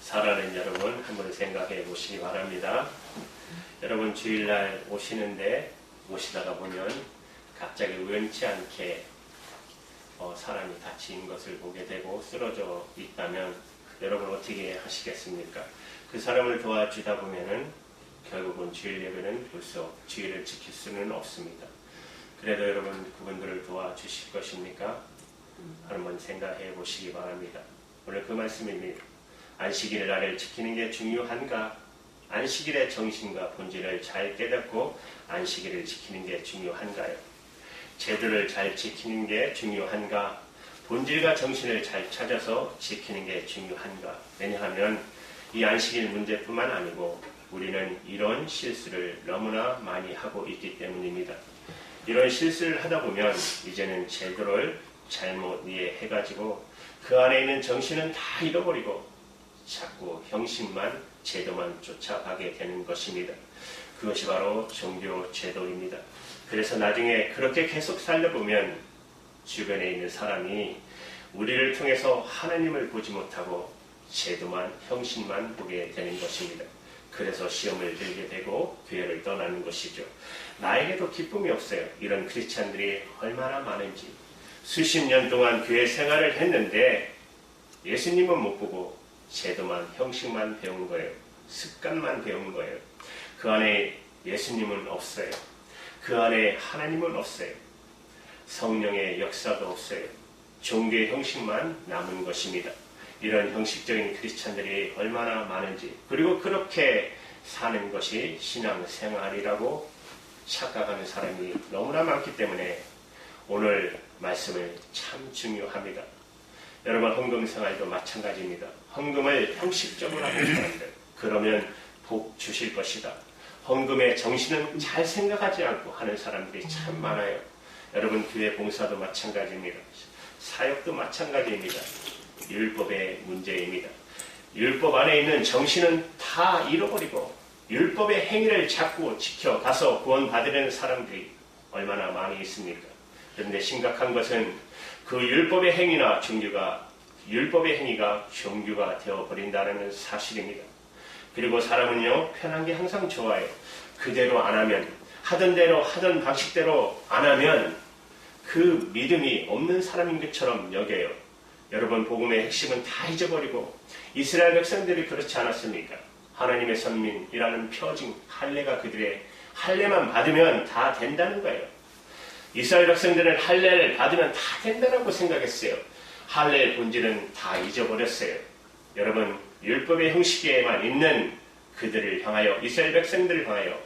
사랑하는 여러분, 한번 생각해 보시기 바랍니다. 여러분 주일날 오시는데 오시다가 보면 갑자기 우연치 않게 사람이 다친 것을 보게 되고 쓰러져 있다면 여러분 어떻게 하시겠습니까? 그 사람을 도와주다 보면은 결국은 주일 예배는 벌써 주일을 지킬 수는 없습니다. 그래도 여러분 그분들을 도와주실 것입니까? 한번 생각해 보시기 바랍니다. 오늘 그 말씀입니다. 안식일 날을 지키는 게 중요한가? 안식일의 정신과 본질을 잘 깨닫고 안식일을 지키는 게 중요한가요? 제도를 잘 지키는 게 중요한가? 본질과 정신을 잘 찾아서 지키는 게 중요한가? 왜냐하면 이 안식일 문제뿐만 아니고 우리는 이런 실수를 너무나 많이 하고 있기 때문입니다. 이런 실수를 하다 보면 이제는 제도를 잘못 이해해가지고 그 안에 있는 정신은 다 잃어버리고 자꾸 형식만 제도만 쫓아가게 되는 것입니다. 그것이 바로 종교 제도입니다. 그래서 나중에 그렇게 계속 살려보면 주변에 있는 사람이 우리를 통해서 하나님을 보지 못하고 제도만 형식만 보게 되는 것입니다. 그래서 시험을 들게 되고 교회를 떠나는 것이죠. 나에게도 기쁨이 없어요. 이런 크리스찬들이 얼마나 많은지. 수십 년 동안 교회 생활을 했는데 예수님은 못 보고 제도만 형식만 배운 거예요. 습관만 배운 거예요. 그 안에 예수님은 없어요. 그 안에 하나님은 없어요. 성령의 역사도 없어요. 종교의 형식만 남은 것입니다. 이런 형식적인 크리스찬들이 얼마나 많은지, 그리고 그렇게 사는 것이 신앙생활이라고 착각하는 사람이 너무나 많기 때문에 오늘 말씀을 참 중요합니다. 여러분 헌금생활도 마찬가지입니다. 헌금을 형식적으로 하는 사람들, 그러면 복 주실 것이다. 헌금의 정신은 잘 생각하지 않고 하는 사람들이 참 많아요. 여러분 교회 봉사도 마찬가지입니다. 사역도 마찬가지입니다. 율법의 문제입니다. 율법 안에 있는 정신은 다 잃어버리고 율법의 행위를 자꾸 지켜가서 구원받으려는 사람들이 얼마나 많이 있습니까? 그런데 심각한 것은 그 율법의 행위나 율법의 행위가 종교가 되어버린다는 사실입니다. 그리고 사람은요, 편한 게 항상 좋아요. 그대로 안 하면, 하던 대로, 하던 방식대로 안 하면 그 믿음이 없는 사람인 것처럼 여겨요. 여러분, 복음의 핵심은 다 잊어버리고 이스라엘 백성들이 그렇지 않았습니까? 하나님의 선민이라는 표징, 할례가 그들의 할례만 받으면 다 된다는 거예요. 이스라엘 백성들은 할례를 받으면 다 된다고 생각했어요. 할례의 본질은 다 잊어버렸어요. 여러분, 율법의 형식에만 있는 그들을 향하여, 이스라엘 백성들을 향하여,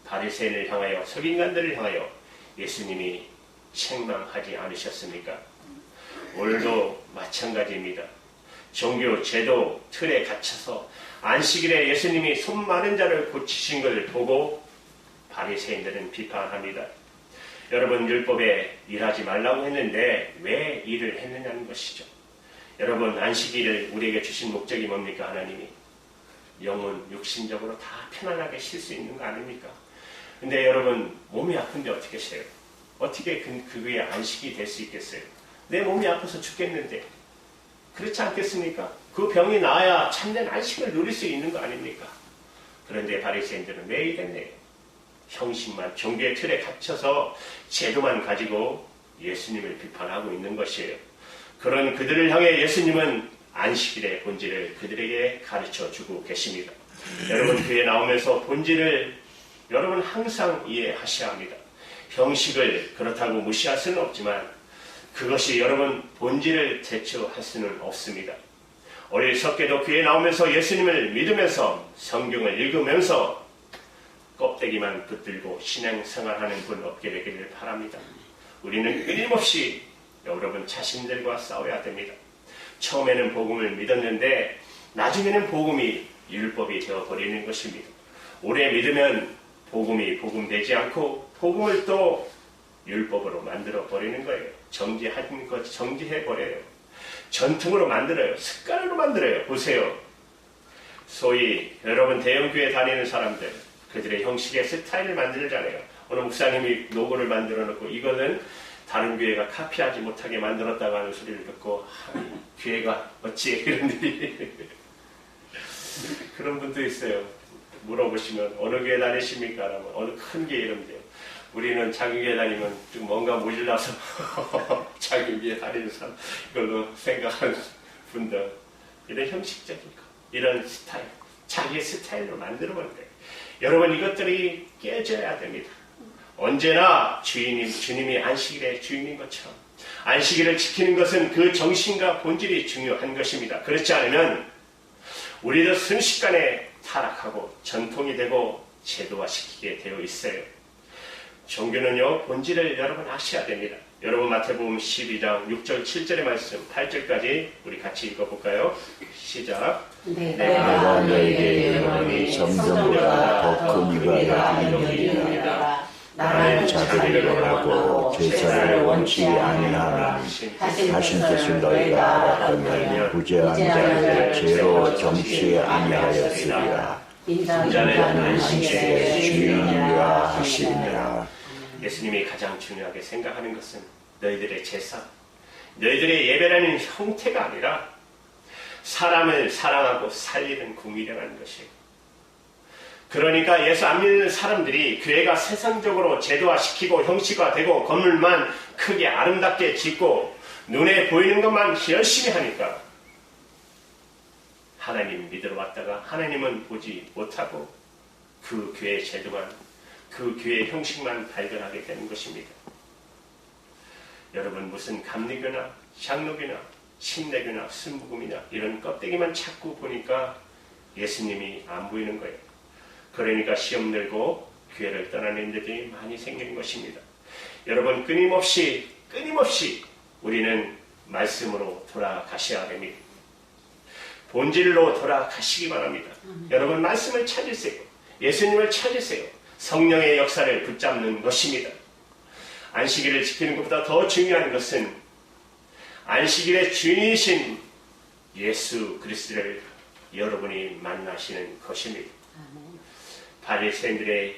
바리새인을 향하여, 서기관들을 향하여 예수님이 책망하지 않으셨습니까? 오늘도 마찬가지입니다. 종교 제도 틀에 갇혀서 안식일에 예수님이 손 마른 자를 고치신 것을 보고 바리새인들은 비판합니다. 여러분, 율법에 일하지 말라고 했는데 왜 일을 했느냐는 것이죠. 여러분, 안식일을 우리에게 주신 목적이 뭡니까? 하나님이 영혼, 육신적으로 다 편안하게 쉴 수 있는 거 아닙니까? 근데 여러분, 몸이 아픈데 어떻게 쉬어요? 어떻게 그게 안식이 될 수 있겠어요? 내 몸이 아파서 죽겠는데 그렇지 않겠습니까? 그 병이 나아야 참된 안식을 누릴 수 있는 거 아닙니까? 그런데 바리새인들은 왜 이랬네요? 형식만, 종교의 틀에 갇혀서 제도만 가지고 예수님을 비판하고 있는 것이에요. 그런 그들을 향해 예수님은 안식일의 본질을 그들에게 가르쳐주고 계십니다. 여러분, 교회에 나오면서 본질을 여러분 항상 이해하셔야 합니다. 형식을 그렇다고 무시할 수는 없지만 그것이 여러분 본질을 대처할 수는 없습니다. 어리석게도 교회에 나오면서 예수님을 믿으면서 성경을 읽으면서 껍데기만 붙들고 신앙생활하는 분 없게 되기를 바랍니다. 우리는 끊임없이 여러분 자신들과 싸워야 됩니다. 처음에는 복음을 믿었는데 나중에는 복음이 율법이 되어버리는 것입니다. 오래 믿으면 복음이 복음되지 않고 복음을 또 율법으로 만들어버리는 거예요. 정지하는 것 정지해버려요. 전통으로 만들어요. 습관으로 만들어요. 보세요. 소위 여러분 대형교회 다니는 사람들, 그들의 형식의 스타일을 만들잖아요. 오늘 목사님이 로고를 만들어 놓고 이거는 다른 교회가 카피하지 못하게 만들었다고 하는 소리를 듣고 교회가 어찌 이런 일이 그런 분도 있어요. 물어보시면 어느 교회 다니십니까? 라면 어느 큰 교회 이러면 돼요. 우리는 작은 교회 다니면 좀 뭔가 모질라서 작은 교회 다니는 사람 이걸로 생각하는 분들, 이런 형식적인 거, 이런 스타일, 자기의 스타일로 만들어버린 거예요. 여러분, 이것들이 깨져야 됩니다. 언제나 주님이 안식일의 주인인 것처럼 안식일을 지키는 것은 그 정신과 본질이 중요한 것입니다. 그렇지 않으면 우리도 순식간에 타락하고 전통이 되고 제도화시키게 되어 있어요. 종교는요, 본질을 여러분 아셔야 됩니다. 여러분, 마태복음 12장 6절 7절의 말씀 8절까지 우리 같이 읽어볼까요? 시작. 내가 너에게 이르노니 점점보다 더 큰 이가 여기리라. 나는 자기를 원하고 제사를 원치 아니하나 하신 뜻을 너희가 알았다면 부재한 자를 죄로 정치 아니하였으리라. 인자는 안식일의 주인이라 하시니라. 예수님이 가장 중요하게 생각하는 것은 너희들의 제사, 너희들의 예배라는 형태가 아니라 사람을 사랑하고 살리는 궁일이라는 것이에요. 그러니까 예수 안 믿는 사람들이 교회가 세상적으로 제도화시키고 형식화되고 건물만 크게 아름답게 짓고 눈에 보이는 것만 열심히 하니까 하나님 믿으러 왔다가 하나님은 보지 못하고 그 교회의 제도만, 그 교회의 형식만 발견하게 되는 것입니다. 여러분, 무슨 감리교나 장로교나 신내교나 순복음이나 이런 껍데기만 자꾸 보니까 예수님이 안 보이는 거예요. 그러니까 시험 들고 교회를 떠나는 일들이 많이 생기는 것입니다. 여러분, 끊임없이 우리는 말씀으로 돌아가셔야 됩니다. 본질로 돌아가시기 바랍니다. 여러분, 말씀을 찾으세요. 예수님을 찾으세요. 성령의 역사를 붙잡는 것입니다. 안식일을 지키는 것보다 더 중요한 것은 안식일의 주인이신 예수 그리스도를 여러분이 만나시는 것입니다. 바리새인들의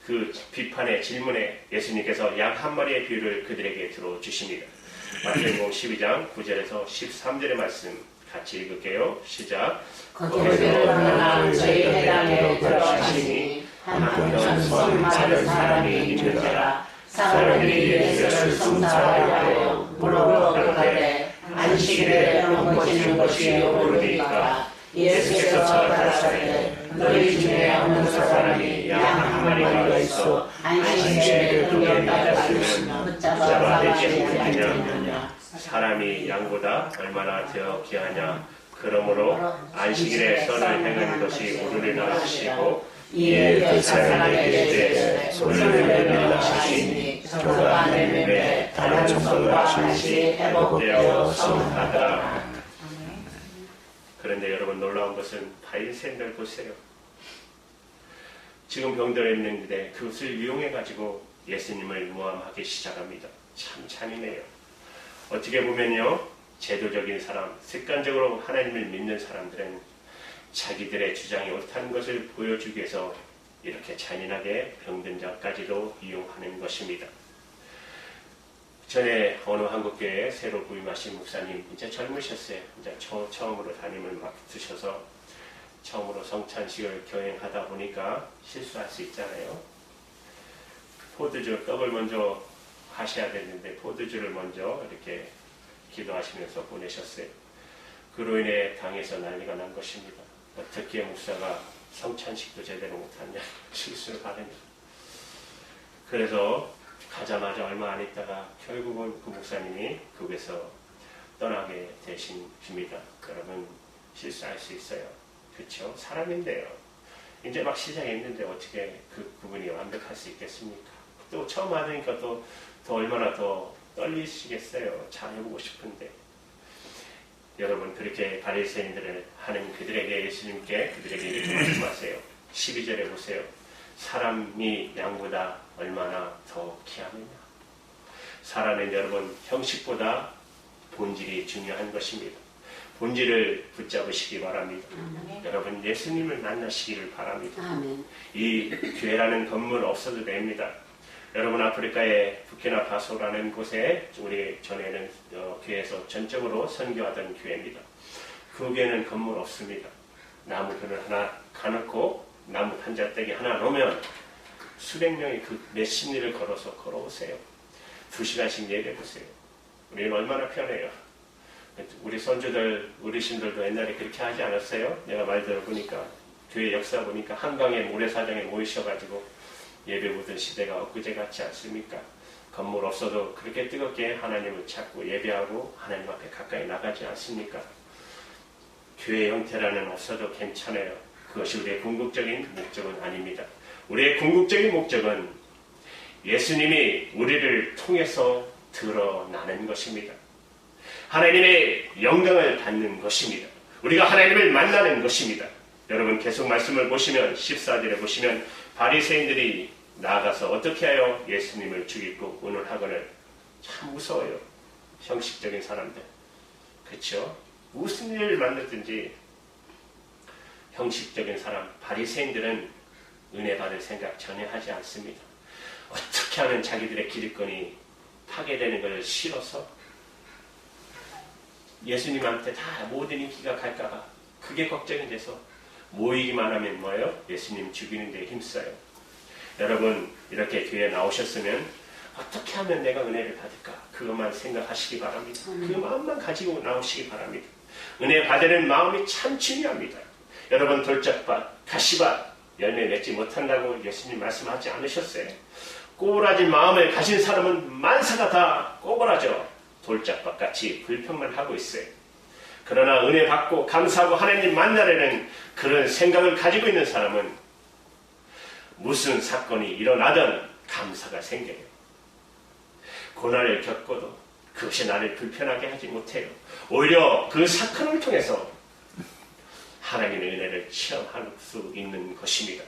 그 비판의 질문에 예수님께서 양 한 마리의 비유를 그들에게 들어주십니다. 마태복음 12장 9절에서 13절의 말씀 같이 읽을게요. 시작. 거기를 떠나 저희 회당에 들어가시니 한편 손 마른 사람이 있는지라. 사람들이 예수를 송사하여 물어보되 안식일에 넘어지는 것이 옳으니까. 예수께서 가라사대 너희 중에 어느 사람이 양 한 마리가 있어 안식일에 돌려나갔으면 붙잡아 내지 않겠느냐. 사람이 양보다 얼마나 더 귀하냐. 그러므로 안식일에 선을 행하는 것이 옳으리라 하시고 이에 그 사람에게 이르되 손을 내밀라 하시니 저가 내밀매 다른 청각과 같이 회복되어 하더라. 그런데 여러분, 놀라운 것은 바리새인들 보세요. 지금 병들어 있는데 그것을 이용해가지고 예수님을 모함하기 시작합니다. 참 잔인해요. 어떻게 보면요, 제도적인 사람, 습관적으로 하나님을 믿는 사람들은 자기들의 주장이 옳다는 것을 보여주기 위해서 이렇게 잔인하게 병든 자까지도 이용하는 것입니다. 전에 어느 한국교회에 새로 부임하신 목사님, 이제 젊으셨어요. 이제 처음으로 담임을 맡으셔서 처음으로 성찬식을 경행하다 보니까 실수할 수 있잖아요. 포도주, 떡을 먼저 하셔야 되는데 포도주를 먼저 이렇게 기도하시면서 보내셨어요. 그로 인해 당에서 난리가 난 것입니다. 어떻게 목사가 성찬식도 제대로 못하냐 실수를 받으니. 그래서 가자마자 얼마 안 있다가 결국은 그 목사님이 그곳에서 떠나게 되신 줍니다. 여러분, 실수할 수 있어요. 그렇죠? 사람인데요. 이제 막 시작했는데 어떻게 그분이 완벽할 수 있겠습니까? 또 처음 하니까 또 얼마나 더 떨리시겠어요. 잘해보고 싶은데. 여러분, 그렇게 바리새인들을 하는 그들에게 예수님께 그들에게 이렇게 말씀하세요. 12절에 보세요. 사람이 양보다 얼마나 더 귀하느냐. 사람은 여러분, 형식보다 본질이 중요한 것입니다. 본질을 붙잡으시기 바랍니다. 여러분, 예수님을 만나시기를 바랍니다. 이 교회라는 건물 없어도 됩니다. 여러분, 아프리카의 부키나파소라는 곳에 우리 전에는 교회에서 전적으로 선교하던 교회입니다. 그 교회는 건물 없습니다. 나무 그늘 하나 가놓고 나무 판자떼기 하나 놓으면 수백 명이 그 몇 십리를 걸어서 걸어오세요. 2시간씩 예배 보세요. 우리는 얼마나 편해요. 우리 손주들, 어르신들도 옛날에 그렇게 하지 않았어요? 내가 말 들어보니까 교회 역사 보니까 한강에 모래사장에 모이셔가지고 예배 보던 시대가 엊그제 같지 않습니까? 건물 없어도 그렇게 뜨겁게 하나님을 찾고 예배하고 하나님 앞에 가까이 나가지 않습니까? 교회 형태라는 없어도 괜찮아요. 그것이 우리의 궁극적인 목적은 아닙니다. 우리의 궁극적인 목적은 예수님이 우리를 통해서 드러나는 것입니다. 하나님의 영광을 받는 것입니다. 우리가 하나님을 만나는 것입니다. 여러분 계속 말씀을 보시면 14절에 보시면 바리새인들이 나아가서 어떻게 하여 예수님을 죽이고 운운하거늘. 참 무서워요. 형식적인 사람들. 그렇죠? 무슨 일을 만났든지 형식적인 사람, 바리새인들은 은혜 받을 생각 전혀 하지 않습니다. 어떻게 하면 자기들의 기득권이 파괴되는 것을 싫어서 예수님한테 다 모든 인기가 갈까봐 그게 걱정이 돼서 모이기만 하면 뭐예요? 예수님 죽이는 데 힘써요. 여러분 이렇게 교회에 나오셨으면 어떻게 하면 내가 은혜를 받을까? 그것만 생각하시기 바랍니다. 그 마음만 가지고 나오시기 바랍니다. 은혜 받으는 마음이 참 중요합니다. 여러분 돌짝밭, 가시밭 열매 맺지 못한다고 예수님 말씀하지 않으셨어요? 꼬부라진 마음을 가진 사람은 만사가 다 꼬부라져 돌짝밭같이 불평만 하고 있어요. 그러나 은혜 받고 감사하고 하나님 만나려는 그런 생각을 가지고 있는 사람은 무슨 사건이 일어나든 감사가 생겨요. 고난을 겪고도 그것이 나를 불편하게 하지 못해요. 오히려 그 사건을 통해서 하나님의 은혜를 체험할 수 있는 것입니다.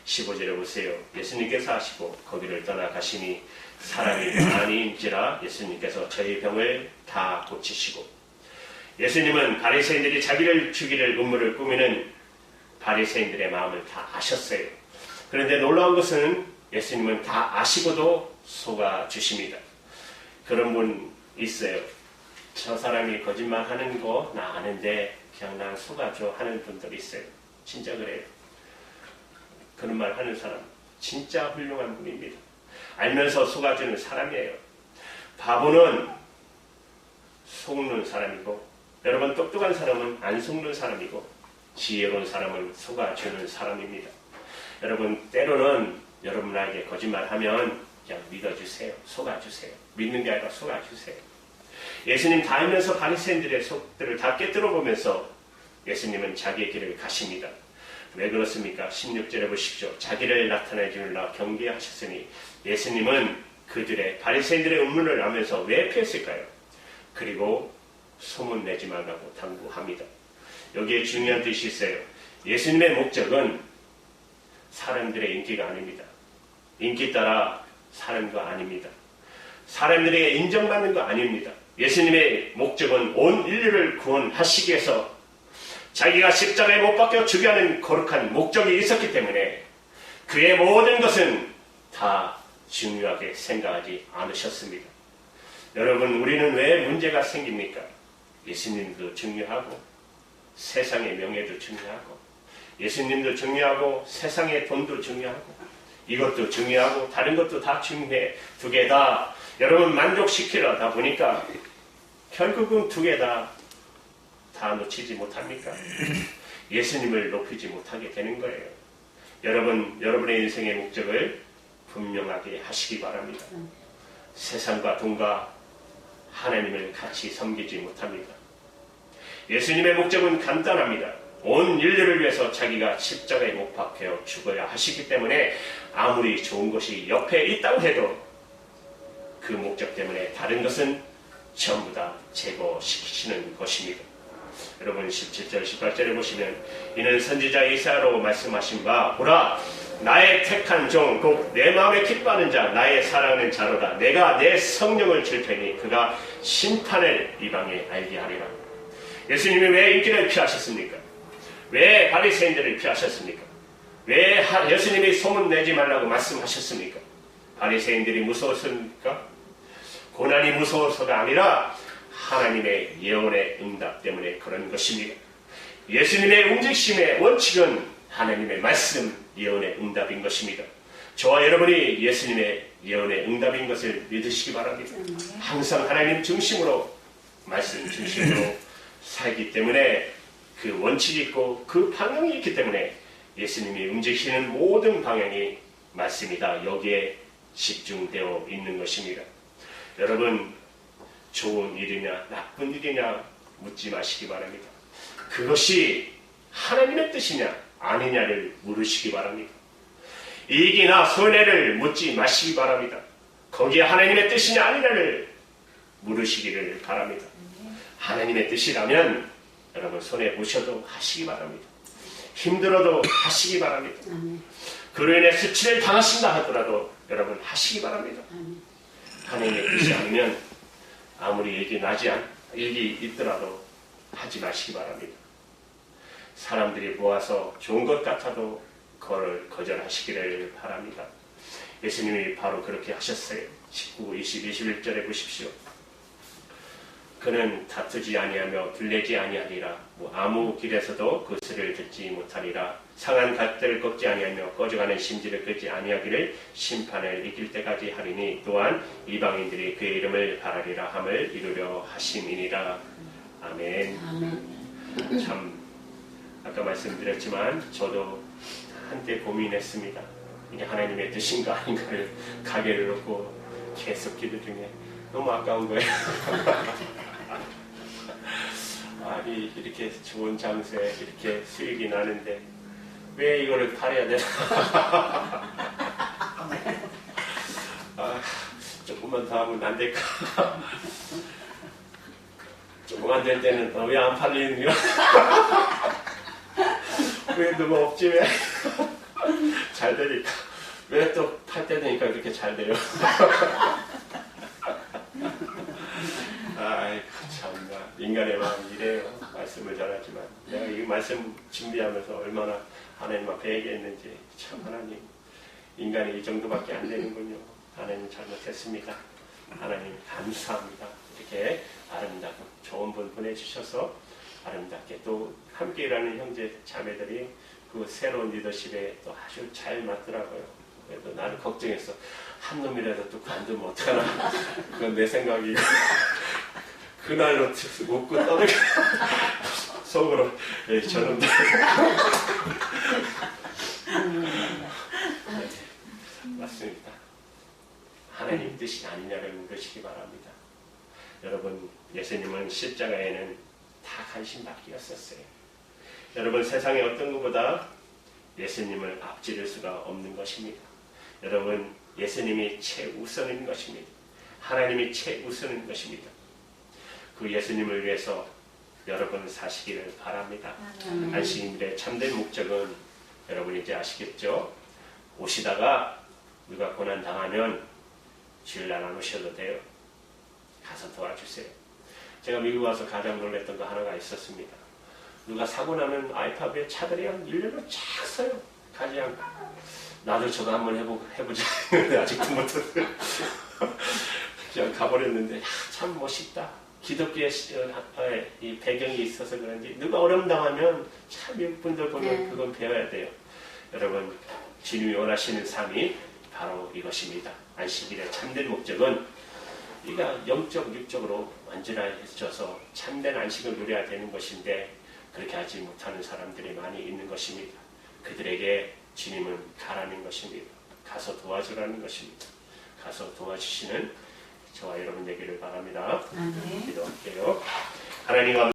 15절에 보세요. 예수님께서 하시고 거기를 떠나가시니 사람이 많이인지라 예수님께서 저희 병을 다 고치시고. 예수님은 바리새인들이 자기를 죽이를 음모를 꾸미는 바리새인들의 마음을 다 아셨어요. 그런데 놀라운 것은 예수님은 다 아시고도 속아주십니다. 그런 분 있어요. 저 사람이 거짓말하는 거 나 아는데 그냥 난 속아줘 하는 분들이 있어요. 진짜 그래요. 그런 말 하는 사람 진짜 훌륭한 분입니다. 알면서 속아주는 사람이에요. 바보는 속는 사람이고 여러분 똑똑한 사람은 안 속는 사람이고 지혜로운 사람은 속아주는 사람입니다. 여러분 때로는 여러분에게 거짓말하면 그냥 믿어주세요. 속아주세요. 믿는 게 아니라 속아주세요. 예수님 다 알면서 바리새인들의 속들을 다 깨뜨려 보면서 예수님은 자기의 길을 가십니다. 왜 그렇습니까? 16절에 보십시오. 자기를 나타내 주느라 경계하셨으니 예수님은 그들의 바리새인들의 음문을 알면서 왜 피했을까요? 그리고 소문내지 말라고 당부합니다. 여기에 중요한 뜻이 있어요. 예수님의 목적은 사람들의 인기가 아닙니다. 인기 따라 사는 거 아닙니다. 사람들에게 인정받는 거 아닙니다. 예수님의 목적은 온 인류를 구원하시기 위해서 자기가 십자가에 못 박혀 죽게 하는 거룩한 목적이 있었기 때문에 그의 모든 것은 다 중요하게 생각하지 않으셨습니다. 여러분 우리는 왜 문제가 생깁니까? 예수님도 중요하고 세상의 명예도 중요하고 예수님도 중요하고 세상의 돈도 중요하고 이것도 중요하고 다른 것도 다 중요해. 두 개 다 여러분 만족시키려다 보니까 결국은 두 개 다 놓치지 못합니까? 예수님을 높이지 못하게 되는 거예요. 여러분, 여러분의 인생의 목적을 분명하게 하시기 바랍니다. 세상과 돈과 하나님을 같이 섬기지 못합니다. 예수님의 목적은 간단합니다. 온 인류를 위해서 자기가 십자가에 못 박혀 죽어야 하시기 때문에 아무리 좋은 것이 옆에 있다고 해도 그 목적 때문에 다른 것은 전부 다 제거시키시는 것입니다. 여러분 17절 18절에 보시면 이는 선지자 이사야로 말씀하신 바 보라 나의 택한 종 곧 내 마음에 기뻐하는 자 나의 사랑하는 자로다. 내가 내 성령을 줄 테니 그가 심판을 이방에 알게 하리라. 예수님이 왜 인기를 피하셨습니까? 왜 바리새인들을 피하셨습니까? 왜 예수님이 소문내지 말라고 말씀하셨습니까? 바리새인들이 무서웠습니까? 고난이 무서워서가 아니라 하나님의 예언의 응답 때문에 그런 것입니다. 예수님의 움직임의 원칙은 하나님의 말씀, 예언의 응답인 것입니다. 저와 여러분이 예수님의 예언의 응답인 것을 믿으시기 바랍니다. 항상 하나님 중심으로, 말씀 중심으로 살기 때문에 그 원칙이 있고 그 방향이 있기 때문에 예수님이 움직이시는 모든 방향이 말씀이다. 여기에 집중되어 있는 것입니다. 여러분, 좋은 일이냐 나쁜 일이냐 묻지 마시기 바랍니다. 그것이 하나님의 뜻이냐 아니냐를 물으시기 바랍니다. 이익이나 손해를 묻지 마시기 바랍니다. 거기에 하나님의 뜻이냐 아니냐를 물으시기를 바랍니다. 하나님의 뜻이라면 여러분 손해 보셔도 하시기 바랍니다. 힘들어도 하시기 바랍니다. 그로 인해 수치를 당하신다 하더라도 여러분 하시기 바랍니다. 하나님의 뜻이 아니면 아무리 일이 있더라도 하지 마시기 바랍니다. 사람들이 보아서 좋은 것 같아도 그걸 거절하시기를 바랍니다. 예수님이 바로 그렇게 하셨어요. 19, 20, 21절에 보십시오. 그는 다투지 아니하며 둘레지 아니하리라. 아무 길에서도 그 소리를 듣지 못하리라. 상한 갓들을 꺾지 아니하며 꺼져가는 심지를 끄지 아니하기를 심판을 이길 때까지 하리니 또한 이방인들이 그의 이름을 바라리라 함을 이루려 하심이니라. 아멘. 아멘. 참 아까 말씀드렸지만 저도 한때 고민했습니다. 이게 하나님의 뜻인가 아닌가를 가게를 놓고 계속 기도 중에 너무 아까운 거예요. 아니 이렇게 좋은 장소에 이렇게 수익이 나는데 왜 이거를 팔아야 되나. 조금만 더 하면 안 될까. 조금만 될 때는 왜 안 팔리는 거야. 왜 너무 없지 왜. 잘 되니까. 왜 또 팔 때 되니까 그렇게 잘 돼요. 아이고 참나 인간의 마음이 이래요. 말씀을 잘하지만 내가 이 말씀 준비하면서 얼마나 하나님 앞에 얘기했는지 참 하나님 인간이 이 정도밖에 안 되는군요. 하나님 잘못했습니다. 하나님 감사합니다. 이렇게 아름답고 좋은 분 보내주셔서 아름답게 또 함께 일하는 형제 자매들이 그 새로운 리더십에 또 아주 잘 맞더라고요. 그래도 나는 걱정했어. 한 놈이라도 또 관두면 어떡하나. 그건 내 생각이고 그날로 웃고 떠들고 속으로 저놈들. 맞습니다. 하나님 뜻이 아니냐를 물으시기 바랍니다. 여러분 예수님은 십자가에는 다 간신받기였었어요. 여러분 세상에 어떤 것보다 예수님을 앞지를 수가 없는 것입니다. 여러분 예수님이 최우선인 것입니다. 하나님이 최우선인 것입니다. 그 예수님을 위해서 여러분 사시기를 바랍니다. 안식일의 참된 목적은 여러분 이제 아시겠죠? 오시다가 누가 고난 당하면 주일날 안 오셔도 돼요. 가서 도와주세요. 제가 미국 와서 가장 놀랐던 거 하나가 있었습니다. 누가 사고 나면 아이파브에 차들이 한 일렬로 쫙 서요. 가지 않고. 나도 저도 한번 해보자. 아직도 못했어요. 그냥 가버렸는데 참 멋있다. 기독교의 이 배경이 있어서 그런지 누가 어려움 당하면 참 미국 분들 보면 그건 배워야 돼요. 여러분 주님이 원하시는 삶이 바로 이것입니다. 안식일의 참된 목적은 우리가 영적, 육적으로 완전해져서 참된 안식을 누려야 되는 것인데 그렇게 하지 못하는 사람들이 많이 있는 것입니다. 그들에게 주님은 가라는 것입니다. 가서 도와주라는 것입니다. 가서 도와주시는 저와 여러분 되기를 바랍니다. 기도할게요. 하나님